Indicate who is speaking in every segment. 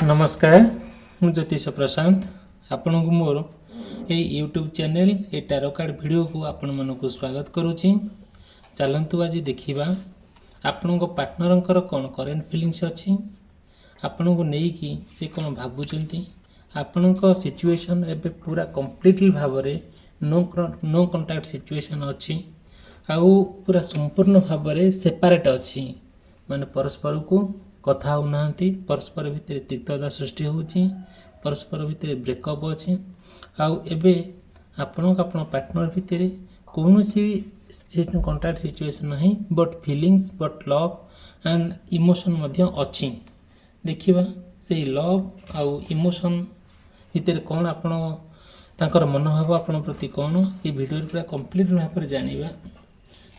Speaker 1: नमस्कार मु ज्योतिष प्रशांत आपण को मोर ये यूट्यूब चैनल ये टैरो कार्ड वीडियो को आपण मन को स्वागत करुच्ची। चलतु आज देखा आपण पार्टनर कौन करेन्ट फिलिंग्स अच्छी आपण को लेकिन से कौन भावुं आपण सिचुएशन एबे पूरा कंप्लीटली भाव नो कंटाक्ट सिचुएशन अच्छी आउ पूरा संपूर्ण भाव सेपरेट अच्छी माने परस्पर को कथा होना परस्पर भितर तिक्तता सृष्टि होची परस्पर भितर ब्रेकअप अच्छी आउ एबे आपण पार्टनर भितर कौन सी कंटाक्ट सिचुएशन नहीं but feelings but love and emotion मध्य अच्छी देखिबा से लव आउ इमोशन भितर कौन आपण तांकर मनोभाव आपण प्रति कौन ये वीडियो पूरा कंप्लीट भाव में जानिबा।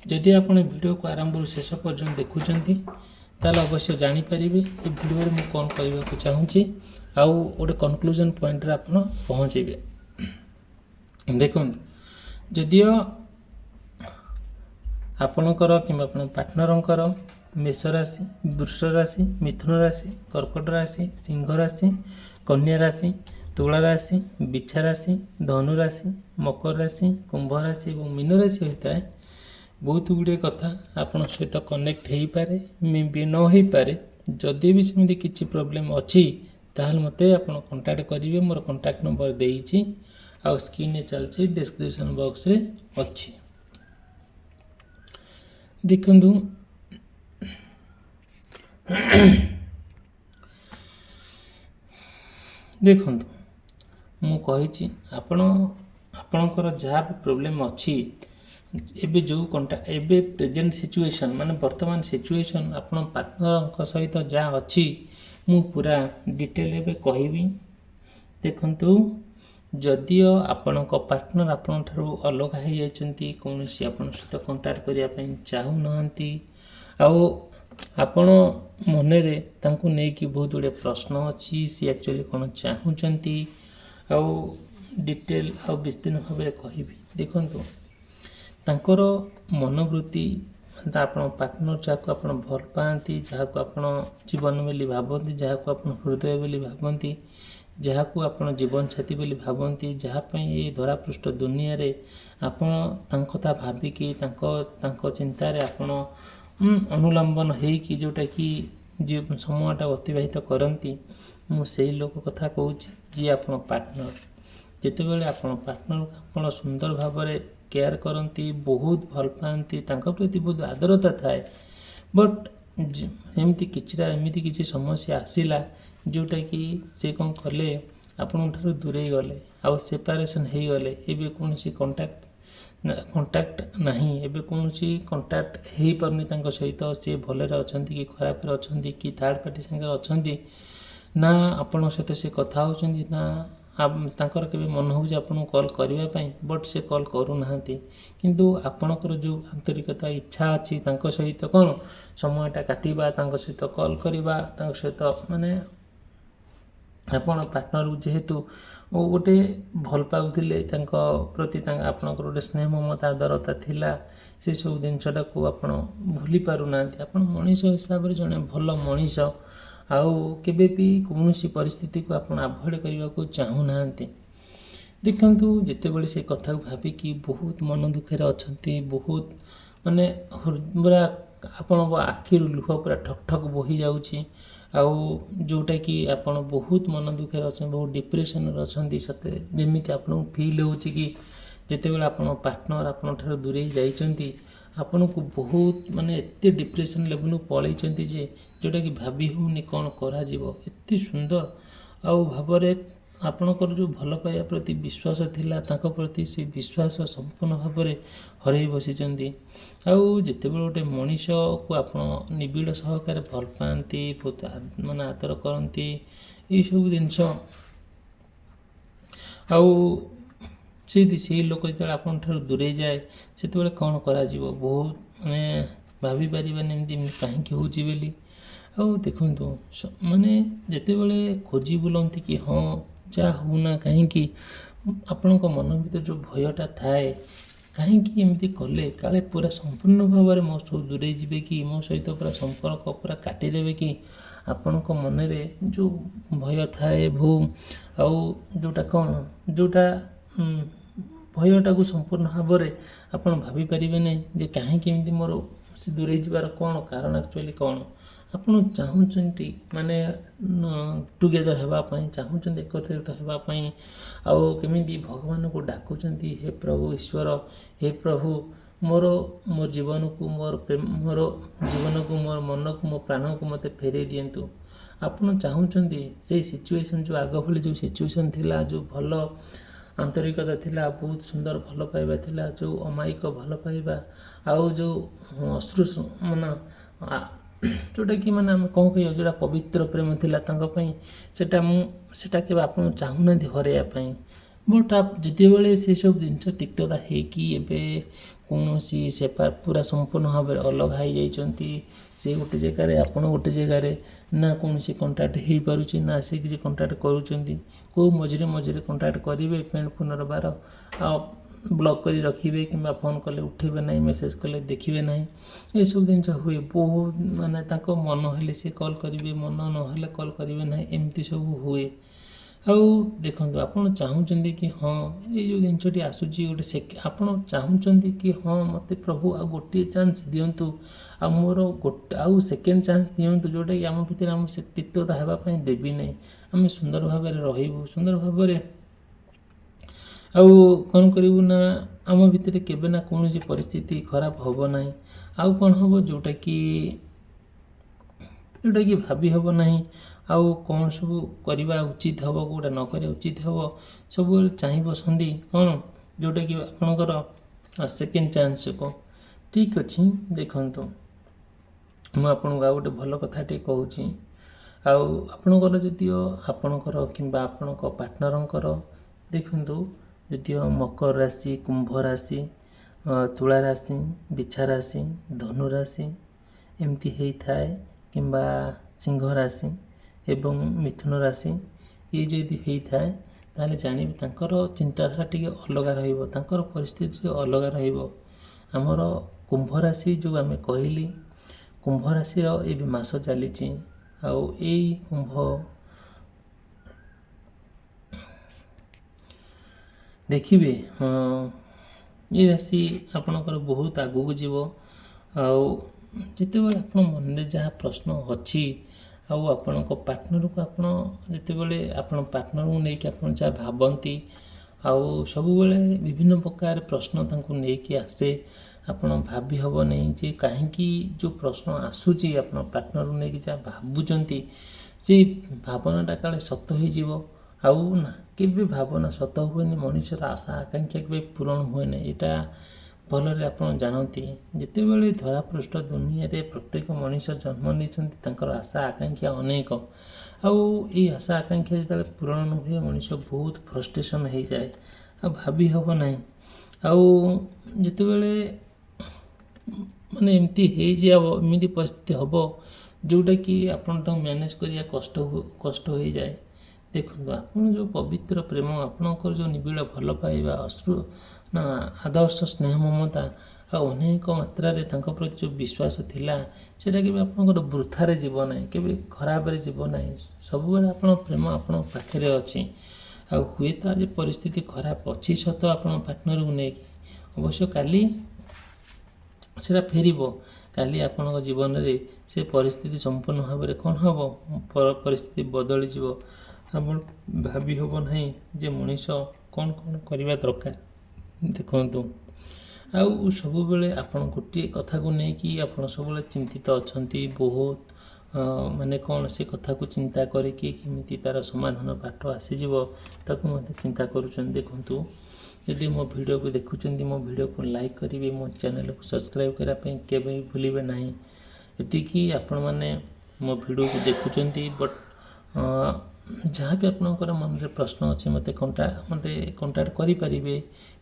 Speaker 1: जदि आपण वीडियो को आरंभ शेष पर्यंत देखुचंती ताल अवश्य जानीपारे ये वीडियो में कौन कहवाक चाहूँगी आउ गोटे कनक्लूजन पॉइंट रे आपण पहुँचे। देखो जदियो आपणकर कि पार्टनर मेष राशि वृष राशि मिथुन राशि कर्कट राशि सिंह राशि कन्या राशि तुला राशि बिछा राशि धनु राशि मकर राशि कुंभ राशि और मीन राशि होता है बहुत गुड़े कथा आपण सहित कनेक्ट हो पारे मे भी न हो पारे। जदि भी सेमती किसी प्रोब्लेम अच्छी ताहले मते आपण कांटेक्ट करेंगे मोर कांटेक्ट नंबर देइछि आ स्क्रीन में चलछि डिस्क्रिप्शन बॉक्स रे अच्छी। देखंतु देखंतु मु कहिछि आपणकर जहाँ भी प्रोब्लेम अच्छी एबे जो कंटाक्ट एबे प्रेजेंट सिचुएशन माने वर्तमान सिचुएशन आपण पार्टनर सहित जहाँ अच्छी मु पूरा डिटेल एबे कहबी। देखंतु जदियो आपणक पार्टनर आपण ठारू अलग हो जाइछंती कोनोसी आपण सहित कांटेक्ट करिया पई चाहू नहंती आउ आपण मने रे तांको नै कि बहुत गुडे प्रश्न अछि सी एक्चुअली कोन चाहूचंती आउ डिटेल आउ विस्तीर्ण भाव में कहबी। देखंतु तांकर मनोवृत्ति आपण पार्टनर जहाँ आप भल पाती जहाँ आप जीवन बोली भावती जहाँ आप हृदय बोली भावती जहाँ को आप जीवन साथी बोली भावती जहाँपाई ये धरापृष्ठ दुनिया रे आपण कथा भाविकी चिंतार आपण अनुलंबन होगी जोटा कि जी समयटा अतिबाहित करती मुझे लोक कथा कहूँ जी आप पार्टनर जितेबाला आपण पार्टनर आप सुंदर भाव में केयर करती बहुत भल पाती प्रति बहुत आदरता थाए बट एमती किसी समस्या आसला जोटा कि से कौन कले आपण दूरे गले आउ सेपारेसन हो गले एबे कौन सी कंटाक्ट नहीं एबे कौन सी कंटाक्ट हो पारनी सहित सी भलरे अच्छा कि खराब अच्छा कि थर्ड पार्टी संगे अच्छा ना आपण सहित से कथा होचंदी ना तांकर के मन हो आपन कॉल करने बट से कॉल करूना किंतु आपणकर जो आंतरिकता इच्छा अच्छी सहित कौन समयटा काटिबा सहित कॉल करवा सहित माने आपण पार्टनर जेहेतु गोटे भल पाउथिले प्रति आपणकर गोटे स्नेह ममता आदरता थिला से सब जिनसटा को आपण भूली पारुना आपण मनीष हिसाब से जड़े भल मनीष आउ केबे भी कौन सी परिस्थिति को आपण अवॉइड करने को चाहूना। देखंतु जितेबाला से कथा को भाविकी बहुत मन दुखे अच्छा बहुत माने पूरा आपण आखिर लुह पूरा ठक ठक बही जाऊँगी आउ जोटा कि आपण बहुत मन दुखे अच्छा बहुत डिप्रेशन अच्छा सते जमी आपको फिल हो कि जितेबाला आपण पार्टनर आपण ठार दूरे जाइछंती आपन को बहुत माने एते डिप्रेशन लेवल पलैं जे जोटा कि भाभी होनी कौन करा एत सुंदर आउ भाव आपणकर जो भल पाइबा प्रति विश्वास थिला तांको प्रति से विश्वास संपूर्ण भाव में हरई बसी आउ जितेबाला गोटे मनीष को आप निबिड़ सहकार भल पाती बहुत माने आदर करती ये सब जिनस आउ से लोक जो आपन ठार दूरे जाए से कौन करा बहुत माने भाभी पारिबानी कहीं होली आउ देखु माने जितेबाला खोजी बुलती कि हाँ जा होना कहीं आपण मन भर जो भयटा थाए କାହିଁକି ଏମିତି କଲେ? କାଳେ ପୁରା ସମ୍ପୂର୍ଣ୍ଣ ଭାବରେ ମୋ ସହ ଦୂରେଇ ଯିବେ କି ମୋ ସହିତ ପୁରା ସମ୍ପର୍କ ପୁରା କାଟିଦେବେ କି? ଆପଣଙ୍କ ମନରେ ଯେଉଁ ଭୟ ଥାଏ ଆଉ ଯେଉଁଟା କ'ଣ ଯେଉଁଟା ଭୟଟାକୁ ସମ୍ପୂର୍ଣ୍ଣ ଭାବରେ ଆପଣ ଭାବିପାରିବେ ନାହିଁ ଯେ କାହିଁକି ଏମିତି ମୋର ସେ ଦୂରେଇ ଯିବାର କ'ଣ କାରଣ ଆକ୍ଚୁଆଲି କ'ଣ? ଆପଣ ଚାହୁଁଛନ୍ତି ମାନେ ଟୁଗେଦର ହେବା ପାଇଁ, ଚାହୁଁଛନ୍ତି ଏକତ୍ରିତ ହେବା ପାଇଁ, ଆଉ କେମିତି ଭଗବାନଙ୍କୁ ଡାକୁଛନ୍ତି, ହେ ପ୍ରଭୁ ଈଶ୍ୱର, ହେ ପ୍ରଭୁ ମୋ ଜୀବନକୁ ମୋର ଜୀବନକୁ ମୋର ମନକୁ ମୋ ପ୍ରାଣକୁ ମୋତେ ଫେରେଇ ଦିଅନ୍ତୁ। ଆପଣ ଚାହୁଁଛନ୍ତି ସେଇ ସିଚୁଏସନ୍ ଯେଉଁ ଆଗ ଭଳି ଯେଉଁ ସିଚୁଏସନ୍ ଥିଲା, ଯେଉଁ ଭଲ ଆନ୍ତରିକତା ଥିଲା, ବହୁତ ସୁନ୍ଦର ଭଲ ପାଇବା ଥିଲା, ଯେଉଁ ଅମାୟିକ ଭଲ ପାଇବା ଆଉ ଯେଉଁ ଯେଉଁଟାକି ମାନେ ଆମେ କ'ଣ କହିବା ଯେଉଁଟା ପବିତ୍ର ପ୍ରେମ ଥିଲା ତାଙ୍କ ପାଇଁ, ସେଟା କେବେ ଆପଣ ଚାହୁଁନାହାନ୍ତି ହରାଇବା ପାଇଁ। ବଟ୍ ଯେତେବେଳେ ସେସବୁ ଜିନିଷ ତିକ୍ତତା ହେଇକି ଏବେ କୌଣସି ପୁରା ସମ୍ପୂର୍ଣ୍ଣ ଭାବରେ ଅଲଗା ହେଇଯାଇଛନ୍ତି, ସେ ଗୋଟେ ଜାଗାରେ ଆପଣ ଗୋଟେ ଜାଗାରେ, ନା କୌଣସି କଣ୍ଟାକ୍ଟ ହେଇପାରୁଛି ନା ସେ କିଛି କଣ୍ଟାକ୍ଟ କରୁଛନ୍ତି, କେଉଁ ମଝିରେ କଣ୍ଟାକ୍ଟ କରିବେ ପୁନର୍ବାର ଆଉ ବ୍ଲକ୍ କରି ରଖିବେ କିମ୍ବା ଫୋନ୍ କଲେ ଉଠେଇବେ ନାହିଁ, ମେସେଜ୍ କଲେ ଦେଖିବେ ନାହିଁ, ଏସବୁ ଜିନିଷ ହୁଏ। ବହୁତ ମାନେ ତାଙ୍କ ମନ ହେଲେ ସେ କଲ୍ କରିବେ, ମନ ନହେଲେ କଲ୍ କରିବେ ନାହିଁ, ଏମିତି ସବୁ ହୁଏ। ଆଉ ଦେଖନ୍ତୁ, ଆପଣ ଚାହୁଁଛନ୍ତି କି ହଁ ଏଇ ଯେଉଁ ଜିନିଷଟି ଆସୁଛି ଆପଣ ଚାହୁଁଛନ୍ତି କି ହଁ ମୋତେ ପ୍ରଭୁ ଆଉ ଗୋଟିଏ ଚାନ୍ସ ଦିଅନ୍ତୁ, ଆଉ ମୋର ଆଉ ସେକେଣ୍ଡ ଚାନ୍ସ ଦିଅନ୍ତୁ, ଯେଉଁଟାକି ଆମ ଭିତରେ ଆମେ ସେ ତିକ୍ତତା ହେବା ପାଇଁ ଦେବି ନାହିଁ, ଆମେ ସୁନ୍ଦର ଭାବରେ ରହିବୁ, ସୁନ୍ଦର ଭାବରେ ଆଉ କ'ଣ କରିବୁ ନା ଆମ ଭିତରେ କେବେ ନା କୌଣସି ପରିସ୍ଥିତି ଖରାପ ହେବ ନାହିଁ। ଆଉ କ'ଣ ହେବ ଯେଉଁଟାକି ଭାବି ହେବ ନାହିଁ, ଆଉ କ'ଣ ସବୁ କରିବା ଉଚିତ ହେବ, କେଉଁଟା ନ କରିବା ଉଚିତ ହେବ, ସବୁବେଳେ ଚାହିଁ ବସନ୍ତି କ'ଣ ଯେଉଁଟାକି ଆପଣଙ୍କର ସେକେଣ୍ଡ ଚାନ୍ସକୁ। ଠିକ୍ ଅଛି, ଦେଖନ୍ତୁ ମୁଁ ଆପଣଙ୍କୁ ଆଉ ଗୋଟେ ଭଲ କଥାଟେ କହୁଛି। ଆଉ ଆପଣଙ୍କର ଯଦିଓ ଆପଣଙ୍କର କିମ୍ବା ଆପଣଙ୍କ ପାର୍ଟନରଙ୍କର ଦେଖନ୍ତୁ, ଯଦିଓ ମକର ରାଶି, କୁମ୍ଭ ରାଶି, ତୁଳା ରାଶି, ବିଛା ରାଶି, ଧନୁ ରାଶି ଏମିତି ହେଇଥାଏ, କିମ୍ବା ସିଂହ ରାଶି ଏବଂ ମିଥୁନ ରାଶି ଇଏ ଯଦି ହେଇଥାଏ, ତାହେଲେ ଜାଣିବେ ତାଙ୍କର ଚିନ୍ତାଧାରା ଟିକେ ଅଲଗା ରହିବ, ତାଙ୍କର ପରିସ୍ଥିତି ଅଲଗା ରହିବ। ଆମର କୁମ୍ଭ ରାଶି ଯେଉଁ ଆମେ କହିଲି, କୁମ୍ଭ ରାଶିର ଏବେ ମାସ ଚାଲିଛି, ଆଉ ଏଇ କୁମ୍ଭ ଦେଖିବେ ଏ ରାଶି ଆପଣଙ୍କର ବହୁତ ଆଗକୁ ଯିବ। ଆଉ ଯେତେବେଳେ ଆପଣ ମନରେ ଯାହା ପ୍ରଶ୍ନ ଅଛି, ଆଉ ଆପଣଙ୍କ ପାର୍ଟନରକୁ ଆପଣ ଯେତେବେଳେ ଆପଣ ପାର୍ଟନରକୁ ନେଇକି ଆପଣ ଯାହା ଭାବନ୍ତି, ଆଉ ସବୁବେଳେ ବିଭିନ୍ନ ପ୍ରକାର ପ୍ରଶ୍ନ ତାଙ୍କୁ ନେଇକି ଆସେ, ଆପଣ ଭାବି ହେବ ନାହିଁ ଯେ କାହିଁକି ଯେଉଁ ପ୍ରଶ୍ନ ଆସୁଛି ଆପଣ ପାର୍ଟନରକୁ ନେଇକି ଯାହା ଭାବୁଛନ୍ତି, ସେଇ ଭାବନାଟା କାଳେ ସତ ହେଇଯିବ। ଆଉ ନା, କେବେ ଭାବନା ସତ ହୁଏନି, ମଣିଷର ଆଶା ଆକାଂକ୍ଷା କେବେ ପୂରଣ ହୁଏ ନାହିଁ, ଏଇଟା ଭଲରେ ଆପଣ ଜାଣନ୍ତି। ଯେତେବେଳେ ଧରାପୃଷ୍ଠ ଦୁନିଆରେ ପ୍ରତ୍ୟେକ ମଣିଷ ଜନ୍ମ ନେଇଛନ୍ତି, ତାଙ୍କର ଆଶା ଆକାଂକ୍ଷା ଅନେକ, ଆଉ ଏଇ ଆଶା ଆକାଂକ୍ଷା ଯେତେବେଳେ ପୂରଣ ନ ହୁଏ, ମଣିଷ ବହୁତ ଫ୍ରଷ୍ଟ୍ରେସନ୍ ହେଇଯାଏ, ଆଉ ଭାବି ହେବ ନାହିଁ। ଆଉ ଯେତେବେଳେ ମାନେ ଏମିତି ଏମିତି ପରିସ୍ଥିତି ହେବ ଯେଉଁଟାକି ଆପଣ ତାଙ୍କୁ ମ୍ୟାନେଜ୍ କରିବା କଷ୍ଟ ହୋଇଯାଏ। ଦେଖନ୍ତୁ, ଆପଣ ଯେଉଁ ପବିତ୍ର ପ୍ରେମ, ଆପଣଙ୍କର ଯେଉଁ ନିବିଡ଼ ଭଲ ପାଇବା, ଆଦର୍ଶ ସ୍ନେହ ମମତା, ଆଉ ଅନେକ ମାତ୍ରାରେ ତାଙ୍କ ପ୍ରତି ଯେଉଁ ବିଶ୍ୱାସ ଥିଲା, ସେଇଟା କେବେ ଆପଣଙ୍କର ବୃଥାରେ ଯିବ ନାହିଁ, କେବେ ଖରାପରେ ଯିବ ନାହିଁ। ସବୁବେଳେ ଆପଣଙ୍କ ପ୍ରେମ ଆପଣଙ୍କ ପାଖରେ ଅଛି। ଆଉ ହୁଏତ ଆଜି ପରିସ୍ଥିତି ଖରାପ ଅଛି ସତ ଆପଣଙ୍କ ପାର୍ଟନରକୁ ନେଇକି, ଅବଶ୍ୟ କାଲି ସେଇଟା ଫେରିବ। କାଲି ଆପଣଙ୍କ ଜୀବନରେ ସେ ପରିସ୍ଥିତି ସମ୍ପୂର୍ଣ୍ଣ ଭାବରେ କ'ଣ ହେବ, ପରିସ୍ଥିତି ବଦଳିଯିବ। ଆପଣ ଭାବି ହେବ ନାହିଁ ଯେ ମଣିଷ କ'ଣ କରିବା ଦରକାର। ଦେଖନ୍ତୁ, ଆଉ ସବୁବେଳେ ଆପଣ ଗୋଟିଏ କଥାକୁ ନେଇକି ଆପଣ ସବୁବେଳେ ଚିନ୍ତିତ ଅଛନ୍ତି ବହୁତ, ମାନେ କ'ଣ ସେ କଥାକୁ ଚିନ୍ତା କରିକି କେମିତି ତା'ର ସମାଧାନ ବାଟ ଆସିଯିବ, ତାକୁ ମଧ୍ୟ ଚିନ୍ତା କରୁଛନ୍ତି। ଦେଖନ୍ତୁ, ଯଦି ମୋ ଭିଡ଼ିଓକୁ ଦେଖୁଛନ୍ତି, ମୋ ଭିଡ଼ିଓକୁ ଲାଇକ୍ କରିବେ, ମୋ ଚ୍ୟାନେଲକୁ ସବସ୍କ୍ରାଇବ୍ କରିବା ପାଇଁ କେବେ ବି ଭୁଲିବେ ନାହିଁ। ଏତିକି ଆପଣମାନେ ମୋ ଭିଡ଼ିଓକୁ ଦେଖୁଛନ୍ତି, ବଟ୍ ଯାହା ବି ଆପଣଙ୍କର ମନରେ ପ୍ରଶ୍ନ ଅଛି ମୋତେ କଣ୍ଟାକ୍ଟ କରିପାରିବେ,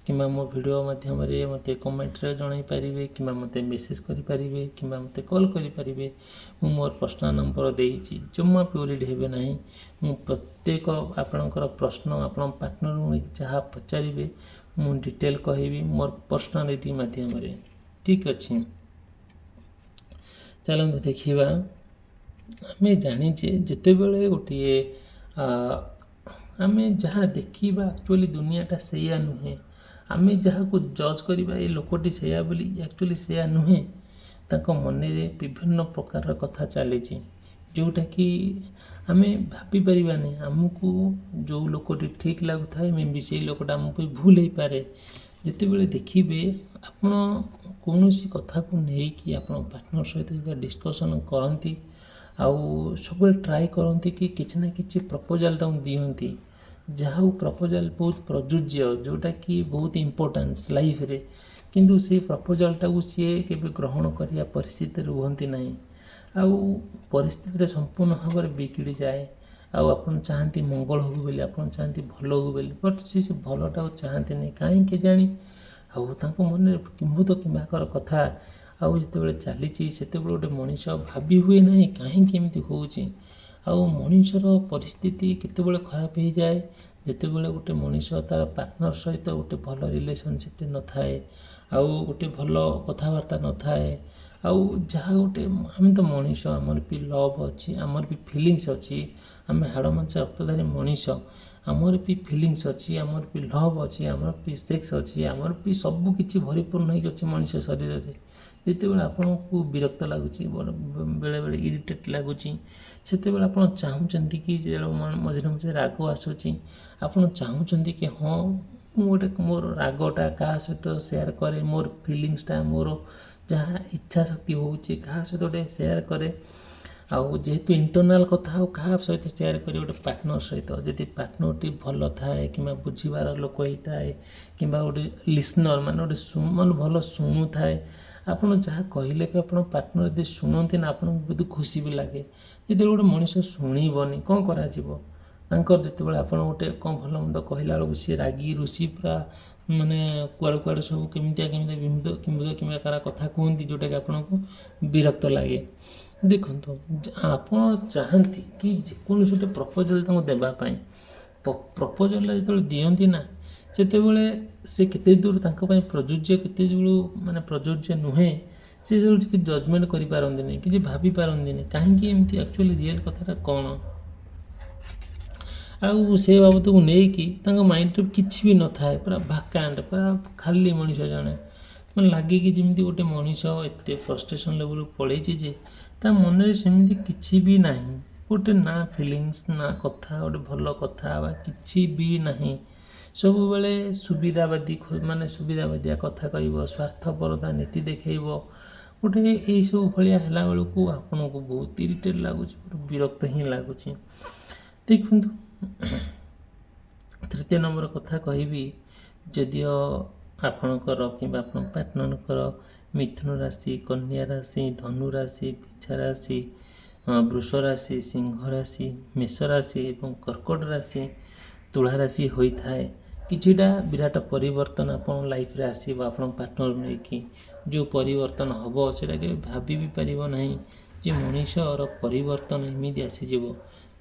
Speaker 1: କିମ୍ବା ମୋ ଭିଡ଼ିଓ ମାଧ୍ୟମରେ ମୋତେ କମେଣ୍ଟରେ ଜଣାଇ ପାରିବେ, କିମ୍ବା ମୋତେ ମେସେଜ୍ କରିପାରିବେ, କିମ୍ବା ମୋତେ କଲ୍ କରିପାରିବେ। ମୁଁ ମୋର ପର୍ସନାଲ୍ ନମ୍ବର ଦେଇଛି, ଜମା ବି ୱରିଡ୍ ହେବେ ନାହିଁ। ମୁଁ ପ୍ରତ୍ୟେକ ଆପଣଙ୍କର ପ୍ରଶ୍ନ, ଆପଣଙ୍କ ପାର୍ଟନରକୁ ନେଇକି ଯାହା ପଚାରିବେ, ମୁଁ ଡିଟେଲ୍ କହିବି ମୋର ପର୍ସନାଲିଟି ମାଧ୍ୟମରେ। ଠିକ୍ ଅଛି, ଚାଲନ୍ତୁ ଦେଖିବା। ଆମେ ଜାଣିଛେ ଯେତେବେଳେ ଗୋଟିଏ ଆମେ ଯାହା ଦେଖିବା ଆକ୍ଚୁଆଲି ଦୁନିଆଟା ସେଇଆ ନୁହେଁ। ଆମେ ଯାହାକୁ ଜଜ୍ କରିବା ଏ ଲୋକଟି ସେଇଆ ବୋଲି, ଆକ୍ଚୁଆଲି ସେଇଆ ନୁହେଁ। ତାଙ୍କ ମନରେ ବିଭିନ୍ନ ପ୍ରକାରର କଥା ଚାଲିଛି, ଯେଉଁଟାକି ଆମେ ଭାବିପାରିବାନି। ଆମକୁ ଯେଉଁ ଲୋକଟି ଠିକ୍ ଲାଗୁଥାଏ ମେ ବି ସେଇ ଲୋକଟା ଆମ ପାଇଁ ଭୁଲ ହେଇପାରେ। ଯେତେବେଳେ ଦେଖିବେ ଆପଣ କୌଣସି କଥାକୁ ନେଇକି ଆପଣ ପାର୍ଟନର୍ ସହିତ ଯେତେବେଳେ ଡିସ୍କସନ୍ କରନ୍ତି, ଆଉ ସବୁବେଳେ ଟ୍ରାଏ କରନ୍ତି କି କିଛି ନା କିଛି ପ୍ରପୋଜାଲ୍ ତାଙ୍କୁ ଦିଅନ୍ତି। ଯାହା ହଉ ପ୍ରପୋଜାଲ୍ ବହୁତ ପ୍ରଯୁଜ୍ୟ, ଯେଉଁଟାକି ବହୁତ ଇମ୍ପୋର୍ଟାନ୍ସ ଲାଇଫ୍ରେ, କିନ୍ତୁ ସେଇ ପ୍ରପୋଜାଲ୍ଟାକୁ ସିଏ କେବେ ଗ୍ରହଣ କରିବା ପରିସ୍ଥିତିରେ ରୁହନ୍ତି ନାହିଁ। ଆଉ ପରିସ୍ଥିତିରେ ସମ୍ପୂର୍ଣ୍ଣ ଭାବରେ ବିଗିଡ଼ିଯାଏ। ଆଉ ଆପଣ ଚାହାନ୍ତି ମଙ୍ଗଳ ହଉ ବୋଲି, ଆପଣ ଚାହାନ୍ତି ଭଲ ହଉ ବୋଲି, ବଟ୍ ସେ ଭଲଟାକୁ ଚାହାନ୍ତିନି କାହିଁକି କେଜାଣି। ଆଉ ତାଙ୍କ ମନରେ କିମ୍ଭୂତ କିମ୍ବାକର କଥା ଆଉ ଯେତେବେଳେ ଚାଲିଛି, ସେତେବେଳେ ଗୋଟେ ମଣିଷ ଭାବି ହୁଏ ନାହିଁ କାହିଁକି ଏମିତି ହେଉଛି। ଆଉ ମଣିଷର ପରିସ୍ଥିତି କେତେବେଳେ ଖରାପ ହେଇଯାଏ, ଯେତେବେଳେ ଗୋଟେ ମଣିଷ ତା'ର ପାର୍ଟନର୍ ସହିତ ଗୋଟେ ଭଲ ରିଲେସନସିପ୍ରେ ନଥାଏ, ଆଉ ଗୋଟେ ଭଲ କଥାବାର୍ତ୍ତା ନଥାଏ। ଆଉ ଯାହା ଗୋଟେ, ଆମେ ତ ମଣିଷ, ଆମର ବି ଲଭ୍ ଅଛି, ଆମର ବି ଫିଲିଙ୍ଗସ୍ ଅଛି। ଆମେ ହାଡ଼ ମାଂସ ରକ୍ତଧାରୀ ମଣିଷ, ଆମର ବି ଫିଲିଙ୍ଗସ୍ ଅଛି, ଆମର ବି ଲଭ୍ ଅଛି, ଆମର ବି ସେକ୍ସ ଅଛି, ଆମର ବି ସବୁ କିଛି ପରିପୂର୍ଣ୍ଣ ହେଇକି ଅଛି ମଣିଷ ଶରୀରରେ। ଯେତେବେଳେ ଆପଣଙ୍କୁ ବିରକ୍ତ ଲାଗୁଛି, ବେଳେବେଳେ ଇରିଟେଟ୍ ଲାଗୁଛି, ସେତେବେଳେ ଆପଣ ଚାହୁଁଛନ୍ତି କି, ଯେତେବେଳେ ମଝିରେ ମଝିରେ ରାଗ ଆସୁଛି, ଆପଣ ଚାହୁଁଛନ୍ତି କି ହଁ ମୁଁ ଗୋଟେ ମୋର ରାଗଟା କାହା ସହିତ ସେୟାର କରେ, ମୋର ଫିଲିଙ୍ଗସ୍ଟା, ମୋର ଯାହା ଇଚ୍ଛା ଶକ୍ତି ହେଉଛି କାହା ସହିତ ଗୋଟେ ସେୟାର କରେ। ଆଉ ଯେହେତୁ ଇଣ୍ଟରନାଲ୍ କଥା ଆଉ କାହା ସହିତ ସେୟାର କରି ଗୋଟେ ପାର୍ଟନର୍ ସହିତ, ଯଦି ପାର୍ଟନର୍ଟି ଭଲ ଥାଏ କିମ୍ବା ବୁଝିବାର ଲୋକ ହେଇଥାଏ, କିମ୍ବା ଗୋଟେ ଲିସନର୍ ମାନେ ଗୋଟେ ମାନେ ଭଲ ଶୁଣୁଥାଏ, ଆପଣ ଯାହା କହିଲେ ବି ଆପଣ ପାର୍ଟନର୍ ଯଦି ଶୁଣନ୍ତି ନା, ଆପଣଙ୍କୁ ବହୁତ ଖୁସି ବି ଲାଗେ। ଯେତେବେଳେ ଗୋଟେ ମଣିଷ ଶୁଣିବନି କ'ଣ କରାଯିବ, ତାଙ୍କର ଯେତେବେଳେ ଆପଣ ଗୋଟେ କ'ଣ ଭଲ ମନ୍ଦ କହିଲା ବେଳକୁ ସିଏ ରାଗି ରୁଷି ପୁରା ମାନେ କୁଆଡ଼େ କୁଆଡ଼େ ସବୁ କେମିତିଆ କିମ୍ଭୂତ କିମ୍ବା କଥା କୁହନ୍ତି, ଯେଉଁଟାକି ଆପଣଙ୍କୁ ବିରକ୍ତ ଲାଗେ। ଦେଖନ୍ତୁ, ଆପଣ ଚାହାନ୍ତି କି ଯେକୌଣସି ଗୋଟେ ପ୍ରପୋଜାଲ୍ ତାଙ୍କୁ ଦେବା ପାଇଁ, ପ୍ରପୋଜାଲ୍ଟା ଯେତେବେଳେ ଦିଅନ୍ତି ନା, ସେତେବେଳେ ସେ କେତେ ଦୂର ତାଙ୍କ ପାଇଁ ପ୍ରଯୁଜ୍ୟ, କେତେ ଦୂର ମାନେ ପ୍ରଯୁଜ୍ୟ ନୁହେଁ, ସେ ଯେତେବେଳେ କିଛି ଜଜମେଣ୍ଟ କରିପାରନ୍ତିନି, କିଛି ଭାବିପାରନ୍ତିନି କାହିଁକି ଏମିତି, ଆକ୍ଚୁଆଲି ରିଏଲ୍ କଥାଟା କ'ଣ। ଆଉ ସେ ବାବଦକୁ ନେଇକି ତାଙ୍କ ମାଇଣ୍ଡରେ କିଛି ବି ନଥାଏ, ପୁରା ଭାକାଣ୍ଟ, ପୁରା ଖାଲି ମଣିଷ ଜଣେ। ମାନେ ଲାଗେ କି ଯେମିତି ଗୋଟେ ମଣିଷ ଏତେ ଫ୍ରଷ୍ଟ୍ରେସନ୍ ଲେଭେଲକୁ ପଳେଇଛି ଯେ ତା ମନରେ ସେମିତି କିଛି ବି ନାହିଁ, ଗୋଟେ ନା ଫିଲିଙ୍ଗସ୍ ନା କଥା, ଗୋଟେ ଭଲ କଥା ବା କିଛି ବି ନାହିଁ। ସବୁବେଳେ ସୁବିଧାବାଦିଆ କଥା କହିବ, ସ୍ୱାର୍ଥପରତା ନୀତି ଦେଖେଇବ। ଗୋଟେ ଏଇସବୁ ଭଳିଆ ହେଲା ବେଳକୁ ଆପଣଙ୍କୁ ବହୁତ ଇରିଟେଟ୍ ଲାଗୁଛି, ବିରକ୍ତ ହିଁ ଲାଗୁଛି। ଦେଖନ୍ତୁ, ତୃତୀୟ ନମ୍ବର କଥା କହିବି, ଯଦିଓ ଆପଣଙ୍କର କିମ୍ବା ଆପଣ ପାର୍ଟନରଙ୍କର ମିଥୁନ ରାଶି, କନ୍ୟା ରାଶି, ଧନୁ ରାଶି, ବିଛା ରାଶି, ବୃଷ ରାଶି, ସିଂହ ରାଶି, ମେଷ ରାଶି ଏବଂ କର୍କଟ ରାଶି, ତୁଳା ରାଶି ହୋଇଥାଏ, କିଛିଟା ବିରାଟ ପରିବର୍ତ୍ତନ ଆପଣଙ୍କ ଲାଇଫ୍ରେ ଆସିବ। ଆପଣଙ୍କ ପାର୍ଟନର ନେଇକି ଯେଉଁ ପରିବର୍ତ୍ତନ ହେବ, ସେଇଟା କେବେ ଭାବି ବି ପାରିବ ନାହିଁ ଯେ ମଣିଷର ପରିବର୍ତ୍ତନ ଏମିତି ଆସିଯିବ।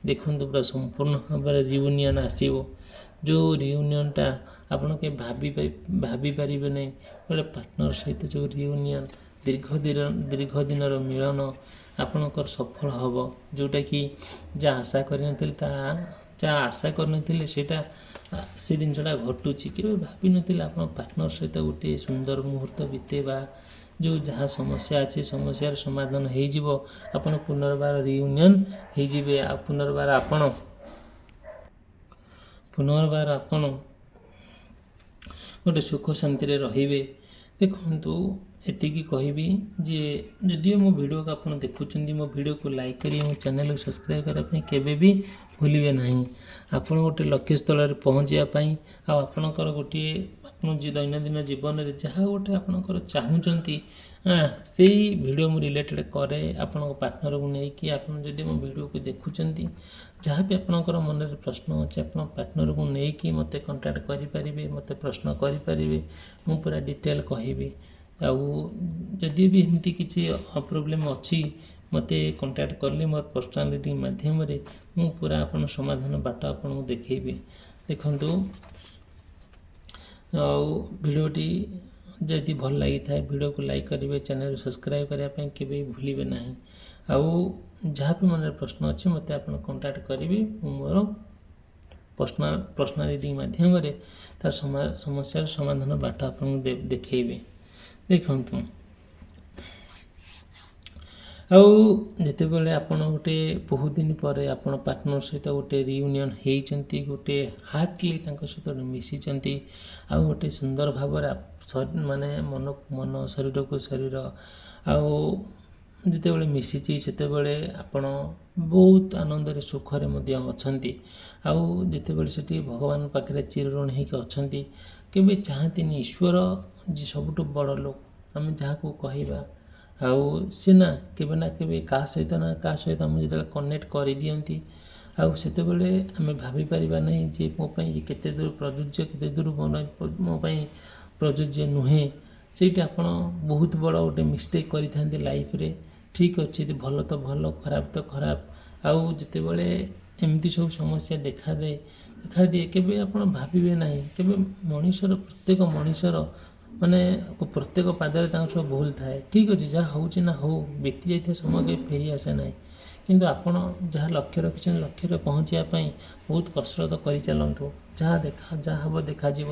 Speaker 1: ଦେଖନ୍ତୁ, ପୁରା ସମ୍ପୂର୍ଣ୍ଣ ଭାବରେ ରିୟୁନିଅନ୍ ଆସିବ, ଯେଉଁ ରିୟୁନିଅନ୍ଟା ଆପଣ କେବେ ଭାବି ପାରିବେ ନାହିଁ। ଗୋଟେ ପାର୍ଟନର ସହିତ ଯେଉଁ ରିୟୁନିଅନ୍, ଦୀର୍ଘ ଦିନର ମିଳନ ଆପଣଙ୍କର ସଫଳ ହେବ, ଯେଉଁଟାକି ଯାହା ଆଶା କରିନଥିଲେ ସେଇଟା ସେ ଜିନିଷଟା ଘଟୁଛି। କେବେ ଭାବିନଥିଲେ ଆପଣ ପାର୍ଟନର ସହିତ ଗୋଟିଏ ସୁନ୍ଦର ମୁହୂର୍ତ୍ତ ବିତେଇବା, ଯେଉଁ ଯାହା ସମସ୍ୟା ଅଛି ସମସ୍ୟାର ସମାଧାନ ହେଇଯିବ, ଆପଣ ପୁନର୍ବାର ରିୟୁନିଅନ୍ ହେଇଯିବେ, ଆଉ ପୁନର୍ବାର ଆପଣ ଗୋଟେ ସୁଖ ଶାନ୍ତିରେ ରହିବେ। ଦେଖନ୍ତୁ, ଏତିକି କହିବି ଯେ ଯଦିଓ ମୋ ଭିଡ଼ିଓକୁ ଆପଣ ଦେଖୁଛନ୍ତି, ମୋ ଭିଡ଼ିଓକୁ ଲାଇକ୍ କରି ମୋ ଚ୍ୟାନେଲକୁ ସବସ୍କ୍ରାଇବ୍ କରିବା ପାଇଁ କେବେ ବି ଭୁଲିବେ ନାହିଁ। ଆପଣ ଗୋଟେ ଲକ୍ଷ୍ୟସ୍ଥଳରେ ପହଞ୍ଚିବା ପାଇଁ, ଆଉ ଆପଣଙ୍କର ଗୋଟିଏ ଆପଣ ଦୈନନ୍ଦିନ ଜୀବନରେ ଯାହା ଗୋଟେ ଆପଣଙ୍କର ଚାହୁଁଛନ୍ତି, ସେଇ ଭିଡ଼ିଓ ମୁଁ ରିଲେଟେଡ଼୍ କରେ ଆପଣଙ୍କ ପାର୍ଟନରକୁ ନେଇକି। ଆପଣ ଯଦି ମୋ ଭିଡ଼ିଓକୁ ଦେଖୁଛନ୍ତି, ଯାହା ବି ଆପଣଙ୍କର ମନରେ ପ୍ରଶ୍ନ ଅଛି, ଆପଣ ପାର୍ଟନରକୁ ନେଇକି ମୋତେ କଣ୍ଟାକ୍ଟ କରିପାରିବେ, ମୋତେ ପ୍ରଶ୍ନ କରିପାରିବେ, ମୁଁ ପୁରା ଡିଟେଲ୍ କହିବି। ଆଉ ଯଦି ବି ଏମିତି କିଛି ପ୍ରୋବ୍ଲେମ୍ ଅଛି, ମୋତେ କଣ୍ଟାକ୍ଟ କଲେ ମୋର ପର୍ସନାଲିଟି ମାଧ୍ୟମରେ ମୁଁ ପୁରା ଆପଣ ସମାଧାନ ବାଟ ଆପଣଙ୍କୁ ଦେଖେଇବି। ଦେଖନ୍ତୁ, ଆଉ ଭିଡ଼ିଓଟି ଯଦି ଭଲ ଲାଗିଥାଏ ଭିଡ଼ିଓକୁ ଲାଇକ୍ କରିବେ, ଚ୍ୟାନେଲ୍ ସବସ୍କ୍ରାଇବ୍ କରିବା ପାଇଁ କେବେ ଭୁଲିବେ ନାହିଁ। ଆଉ ଯାହା ବି ମନରେ ପ୍ରଶ୍ନ ଅଛି ମୋତେ ଆପଣ କଣ୍ଟାକ୍ଟ କରିବେ। ମୁଁ ମୋର ପର୍ସନାଲ୍ ରିଡ଼ିଂ ମାଧ୍ୟମରେ ତାର ସମସ୍ୟାର ସମାଧାନ ବାଟ ଆପଣଙ୍କୁ ଦେଖେଇବି। ଦେଖନ୍ତୁ, ଆଉ ଯେତେବେଳେ ଆପଣ ଗୋଟେ ବହୁତ ଦିନ ପରେ ଆପଣ ପାର୍ଟନର ସହିତ ଗୋଟେ ରିୟୁନିଅନ୍ ହେଇଛନ୍ତି, ଗୋଟେ ହାର୍ଟଲି ତାଙ୍କ ସହିତ ମିଶିଛନ୍ତି, ଆଉ ଗୋଟେ ସୁନ୍ଦର ଭାବରେ ମାନେ ମନ ଶରୀରକୁ ଶରୀର ଆଉ ଯେତେବେଳେ ମିଶିଛି ସେତେବେଳେ ଆପଣ ବହୁତ ଆନନ୍ଦରେ ସୁଖରେ ମଧ୍ୟ ଅଛନ୍ତି। ଆଉ ଯେତେବେଳେ ସେଠି ଭଗବାନ ପାଖରେ ଚିରଋଣୀ ହେଇକି ଅଛନ୍ତି, କେବେ ଚାହାନ୍ତିନି ଈଶ୍ୱର ଯିଏ ସବୁଠୁ ବଡ଼ ଲୋକ ଆମେ ଯାହାକୁ କହିବା, ଆଉ ସିନା କେବେ ନା କେବେ କାହା ସହିତ ଆମକୁ ଯେତେବେଳେ କନେକ୍ଟ କରିଦିଅନ୍ତି, ଆଉ ସେତେବେଳେ ଆମେ ଭାବିପାରିବା ନାହିଁ ଯେ ମୋ ପାଇଁ କେତେ ଦୂର ପ୍ରଯୁଜ୍ୟ, କେତେ ଦୂର ମୋ ପାଇଁ ପ୍ରଯୁଜ୍ୟ ନୁହେଁ। ସେଇଠି ଆପଣ ବହୁତ ବଡ଼ ଗୋଟେ ମିଷ୍ଟେକ୍ କରିଥାନ୍ତି ଲାଇଫ୍ରେ। ଠିକ୍ ଅଛି, ଭଲ ତ ଭଲ, ଖରାପ ତ ଖରାପ। ଆଉ ଯେତେବେଳେ ଏମିତି ସବୁ ସମସ୍ୟା ଦେଖାଦିଏ କେବେ ଆପଣ ଭାବିବେ ନାହିଁ, କେବେ ପ୍ରତ୍ୟେକ ମଣିଷର ମାନେ ପ୍ରତ୍ୟେକ ପାଦରେ ତାଙ୍କର ସବୁ ଭୁଲ ଥାଏ। ଠିକ୍ ଅଛି, ଯାହା ହେଉଛି ନା ହଉ, ବିତି ଯାଇଥିବା ସମୟ କେବେ ଫେରି ଆସେ ନାହିଁ। କିନ୍ତୁ ଆପଣ ଯାହା ଲକ୍ଷ୍ୟ ରଖିଛନ୍ତି ଲକ୍ଷ୍ୟରେ ପହଞ୍ଚିବା ପାଇଁ ବହୁତ କସରତ କରିଚାଲନ୍ତୁ। ଯାହା ହେବ ଦେଖାଯିବ,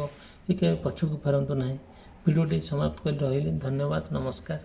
Speaker 1: କେବେ ପଛକୁ ଫେରନ୍ତୁ ନାହିଁ। ଭିଡ଼ିଓଟି ସମାପ୍ତ କରି ରହିଲି। ଧନ୍ୟବାଦ, ନମସ୍କାର।